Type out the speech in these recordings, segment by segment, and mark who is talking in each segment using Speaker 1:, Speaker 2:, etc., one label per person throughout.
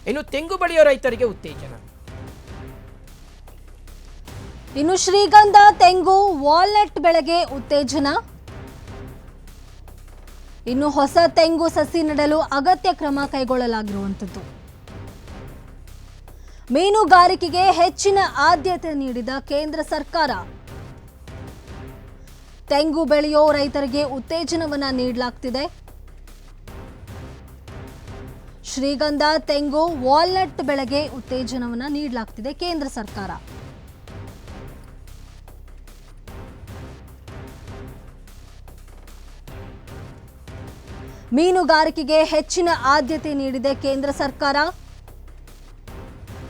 Speaker 1: ಇನ್ನು ತೆಂಗು ಬೆಳೆಯೋ ರೈತರಿಗೆ ಉತ್ತೇಜನ.
Speaker 2: ಇನ್ನು ಶ್ರೀಗಂಧ, ತೆಂಗು, ವಾಲ್ನಟ್ ಬೆಳೆಗೆ ಉತ್ತೇಜನ. ಇನ್ನು ಹೊಸ ತೆಂಗು ಸಸಿ ನೆಡಲು ಅಗತ್ಯ ಕ್ರಮ ಕೈಗೊಳ್ಳಲಾಗಿರುವಂಥದ್ದು. ಮೀನುಗಾರಿಕೆಗೆ ಹೆಚ್ಚಿನ ಆದ್ಯತೆ ನೀಡಿದ ಕೇಂದ್ರ ಸರ್ಕಾರ. ತೆಂಗು ಬೆಳೆಯೋ ರೈತರಿಗೆ ಉತ್ತೇಜನವನ್ನ ನೀಡಲಾಗ್ತಿದೆ. ಶ್ರೀಗಂಧ, ತೆಂಗು, ವಾಲ್ನಟ್ ಬೆಳೆಗೆ ಉತ್ತೇಜನವನ್ನ ನೀಡಲಾಗ್ತಿದೆ ಕೇಂದ್ರ ಸರ್ಕಾರ. ಮೀನುಗಾರಿಕೆಗೆ ಹೆಚ್ಚಿನ ಆದ್ಯತೆ ನೀಡಿದೆ ಕೇಂದ್ರ ಸರ್ಕಾರ.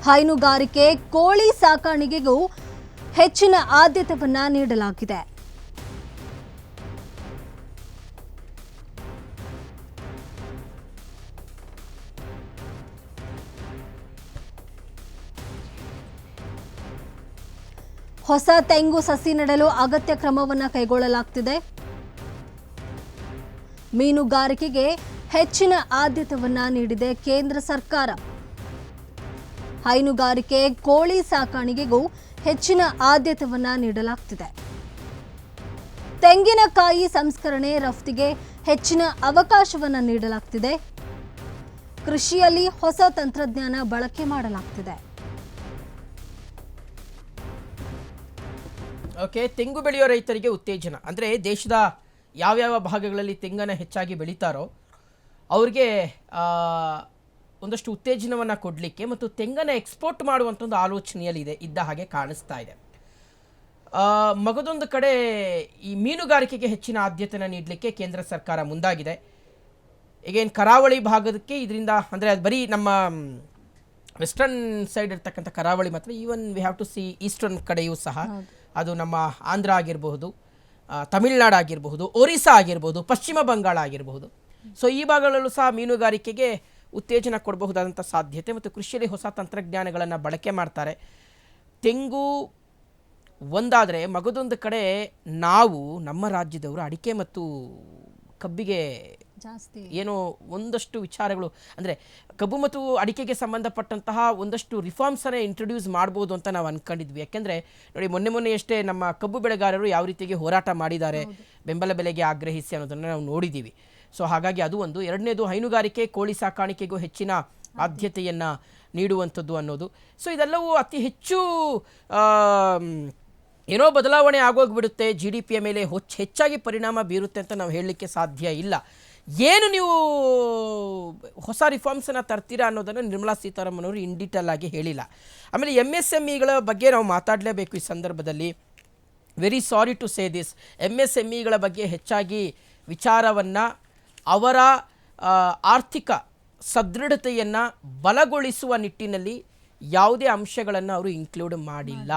Speaker 2: ಹೈನುಗಾರಿಕೆ, ಕೋಳಿ ಸಾಕಾಣಿಕೆಗೂ ಹೆಚ್ಚಿನ ಆದ್ಯತೆಯನ್ನ ನೀಡಲಾಗಿದೆ. ಹೊಸ ತೆಂಗು ಸಸಿ ನೆಡಲು ಅಗತ್ಯ ಕ್ರಮವನ್ನು ಕೈಗೊಳ್ಳಲಾಗ್ತಿದೆ. ಮೀನುಗಾರಿಕೆಗೆ ಹೆಚ್ಚಿನ ಆದ್ಯತೆಯನ್ನ ನೀಡಿದೆ ಕೇಂದ್ರ ಸರ್ಕಾರ. ಹೈನುಗಾರಿಕೆ, ಕೋಳಿ ಸಾಕಾಣಿಕೆಗೂ ಹೆಚ್ಚಿನ ಆದ್ಯತೆಯನ್ನ ನೀಡಲಾಗ್ತಿದೆ. ತೆಂಗಿನಕಾಯಿ ಸಂಸ್ಕರಣೆ, ರಫ್ತಿಗೆ ಹೆಚ್ಚಿನ ಅವಕಾಶವನ್ನ ನೀಡಲಾಗ್ತಿದೆ. ಕೃಷಿಯಲ್ಲಿ ಹೊಸ ತಂತ್ರಜ್ಞಾನ ಬಳಕೆ ಮಾಡಲಾಗ್ತಿದೆ.
Speaker 1: ಓಕೆ, ತೆಂಗು ಬೆಳೆಯೋ ರೈತರಿಗೆ ಉತ್ತೇಜನ ಅಂದರೆ ದೇಶದ ಯಾವ್ಯಾವ ಭಾಗಗಳಲ್ಲಿ ತೆಂಗನ್ನು ಹೆಚ್ಚಾಗಿ ಬೆಳೀತಾರೋ ಅವ್ರಿಗೆ ಒಂದಷ್ಟು ಉತ್ತೇಜನವನ್ನು ಕೊಡಲಿಕ್ಕೆ ಮತ್ತು ತೆಂಗನ್ನು ಎಕ್ಸ್ಪೋರ್ಟ್ ಮಾಡುವಂಥ ಒಂದು ಆಲೋಚನೆಯಲ್ಲಿ ಇದ್ದ ಹಾಗೆ ಕಾಣಿಸ್ತಾ ಇದೆ. ಮಗದೊಂದು ಕಡೆ ಈ ಮೀನುಗಾರಿಕೆಗೆ ಹೆಚ್ಚಿನ ಆದ್ಯತೆಯನ್ನು ನೀಡಲಿಕ್ಕೆ ಕೇಂದ್ರ ಸರ್ಕಾರ ಮುಂದಾಗಿದೆ. ಈಗೇನು ಕರಾವಳಿ ಭಾಗದಕ್ಕೆ ಇದರಿಂದ ಅಂದರೆ ಅದು ಬರೀ ನಮ್ಮ ವೆಸ್ಟರ್ನ್ ಸೈಡ್ ಇರ್ತಕ್ಕಂಥ ಕರಾವಳಿ ಮಾತ್ರ, even we have to see eastern ಕಡೆಯೂ ಸಹ, ಅದು ನಮ್ಮ ಆಂಧ್ರ ಆಗಿರಬಹುದು, ತಮಿಳುನಾಡು ಆಗಿರಬಹುದು, ಒರಿಸ್ಸಾ ಆಗಿರ್ಬೋದು, ಪಶ್ಚಿಮ ಬಂಗಾಳ ಆಗಿರಬಹುದು. ಸೊ ಈ ಭಾಗಗಳಲ್ಲೂ ಸಹ ಮೀನುಗಾರಿಕೆಗೆ ಉತ್ತೇಜನ ಕೊಡಬಹುದಾದಂಥ ಸಾಧ್ಯತೆ ಮತ್ತು ಕೃಷಿಯಲ್ಲಿ ಹೊಸ ತಂತ್ರಜ್ಞಾನಗಳನ್ನು ಬಳಕೆ ಮಾಡ್ತಾರೆ. ತೆಂಗು ಒಂದಾದರೆ ಮಗದೊಂದು ಕಡೆ ನಾವು ನಮ್ಮ ರಾಜ್ಯದವರು ಅಡಿಕೆ ಮತ್ತು ಕಬ್ಬಿಗೆ
Speaker 2: ಜಾಸ್ತಿ
Speaker 1: ಏನೋ ಒಂದಷ್ಟು ವಿಚಾರಗಳು ಅಂದರೆ ಕಬ್ಬು ಮತ್ತು ಅಡಿಕೆಗೆ ಸಂಬಂಧಪಟ್ಟಂತಹ ಒಂದಷ್ಟು ರಿಫಾರ್ಮ್ಸನ್ನೇ ಇಂಟ್ರೊಡ್ಯೂಸ್ ಮಾಡ್ಬೋದು ಅಂತ ನಾವು ಅಂದ್ಕೊಂಡಿದ್ವಿ. ಯಾಕೆಂದರೆ ನೋಡಿ, ಮೊನ್ನೆಯಷ್ಟೇ ನಮ್ಮ ಕಬ್ಬು ಬೆಳೆಗಾರರು ಯಾವ ರೀತಿಗೆ ಹೋರಾಟ ಮಾಡಿದ್ದಾರೆ ಬೆಂಬಲ ಬೆಲೆಗೆ ಆಗ್ರಹಿಸಿ ಅನ್ನೋದನ್ನು ನಾವು ನೋಡಿದ್ದೀವಿ. ಸೊ ಹಾಗಾಗಿ ಅದು ಒಂದು. ಎರಡನೇದು, ಹೈನುಗಾರಿಕೆ, ಕೋಳಿ ಸಾಕಾಣಿಕೆಗೂ ಹೆಚ್ಚಿನ ಆದ್ಯತೆಯನ್ನು ನೀಡುವಂಥದ್ದು ಅನ್ನೋದು. ಸೊ ಇದೆಲ್ಲವೂ ಅತಿ ಹೆಚ್ಚು ಏನೋ ಬದಲಾವಣೆ ಆಗೋಗ್ಬಿಡುತ್ತೆ, ಜಿ ಡಿ ಪಿಯ ಮೇಲೆ ಹೆಚ್ಚಾಗಿ ಪರಿಣಾಮ ಬೀರುತ್ತೆ ಅಂತ ನಾವು ಹೇಳಲಿಕ್ಕೆ ಸಾಧ್ಯ ಇಲ್ಲ. ಏನು ನೀವು ಹೊಸ ರಿಫಾರ್ಮ್ಸನ್ನು ತರ್ತೀರಾ ಅನ್ನೋದನ್ನು ನಿರ್ಮಲಾ ಸೀತಾರಾಮನ್ ಅವರು ಇನ್ ಡೀಟೇಲ್ ಆಗಿ ಹೇಳಿಲ್ಲ. ಆಮೇಲೆ MSMEಗಳ ಬಗ್ಗೆ ನಾವು ಮಾತಾಡಲೇಬೇಕು ಈ ಸಂದರ್ಭದಲ್ಲಿ. Very sorry to say this, MSMEಗಳ ಬಗ್ಗೆ ಹೆಚ್ಚಾಗಿ ವಿಚಾರವನ್ನು, ಅವರ ಆರ್ಥಿಕ ಸದೃಢತೆಯನ್ನು ಬಲಗೊಳಿಸುವ ನಿಟ್ಟಿನಲ್ಲಿ ಯಾವುದೇ ಅಂಶಗಳನ್ನು ಅವರು ಇನ್ಕ್ಲೂಡ್ ಮಾಡಿಲ್ಲ.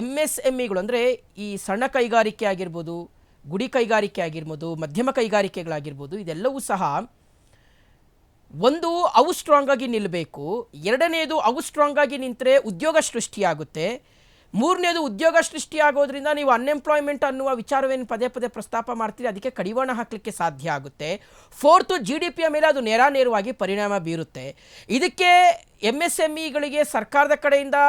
Speaker 1: MSMEಗಳು ಅಂದರೆ ಈ ಸಣ್ಣ ಕೈಗಾರಿಕೆ ಆಗಿರ್ಬೋದು, ಗುಡಿ ಕೈಗಾರಿಕೆ ಆಗಿರ್ಬೋದು, ಮಧ್ಯಮ ಕೈಗಾರಿಕೆಗಳಾಗಿರ್ಬೋದು, ಇದೆಲ್ಲವೂ ಸಹ ಒಂದು ಅವು ಸ್ಟ್ರಾಂಗ್ ಆಗಿ ನಿಲ್ಲಬೇಕು. ಎರಡನೇದು, ಅವು ಸ್ಟ್ರಾಂಗ್ ಆಗಿ ನಿಂತರೆ ಉದ್ಯೋಗ ಸೃಷ್ಟಿಯಾಗುತ್ತೆ. ಮೂರನೇದು, ಉದ್ಯೋಗ ಸೃಷ್ಟಿಯಾಗೋದ್ರಿಂದ ನೀವು ಅನ್ಎಂಪ್ಲಾಯ್ಮೆಂಟ್ ಅನ್ನುವ ವಿಚಾರವೇನು ಪದೇ ಪದೇ ಪ್ರಸ್ತಾಪ ಮಾಡ್ತೀರಿ, ಅದಕ್ಕೆ ಕಡಿವಾಣ ಹಾಕಲಿಕ್ಕೆ ಸಾಧ್ಯ ಆಗುತ್ತೆ. ಫೋರ್ತು, GDPಯ ಮೇಲೆ ಅದು ನೇರವಾಗಿ ಪರಿಣಾಮ ಬೀರುತ್ತೆ. ಇದಕ್ಕೆ MSMEಗಳಿಗೆ ಸರ್ಕಾರದ ಕಡೆಯಿಂದ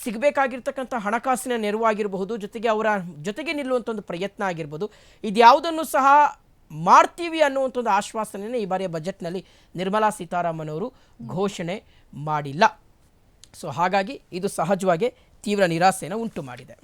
Speaker 1: ಸಿಗಬೇಕಾಗಿರ್ತಕ್ಕಂಥ ಹಣಕಾಸಿನ ನೆರವಾಗಿರಬಹುದು, ಜೊತೆಗೆ ಅವರ ಜೊತೆಗೆ ನಿಲ್ಲುವಂಥ ಒಂದು ಪ್ರಯತ್ನ ಆಗಿರ್ಬೋದು, ಇದ್ಯಾವುದನ್ನು ಸಹ ಮಾಡ್ತೀವಿ ಅನ್ನುವಂಥ ಒಂದು ಆಶ್ವಾಸನೆಯನ್ನು ಈ ಬಾರಿಯ ಬಜೆಟ್ನಲ್ಲಿ ನಿರ್ಮಲಾ ಸೀತಾರಾಮನ್ ಅವರು ಘೋಷಣೆ ಮಾಡಿಲ್ಲ. ಸೊ ಹಾಗಾಗಿ ಇದು ಸಹಜವಾಗಿ ತೀವ್ರ ನಿರಾಸೆಯನ್ನು ಉಂಟು ಮಾಡಿದೆ.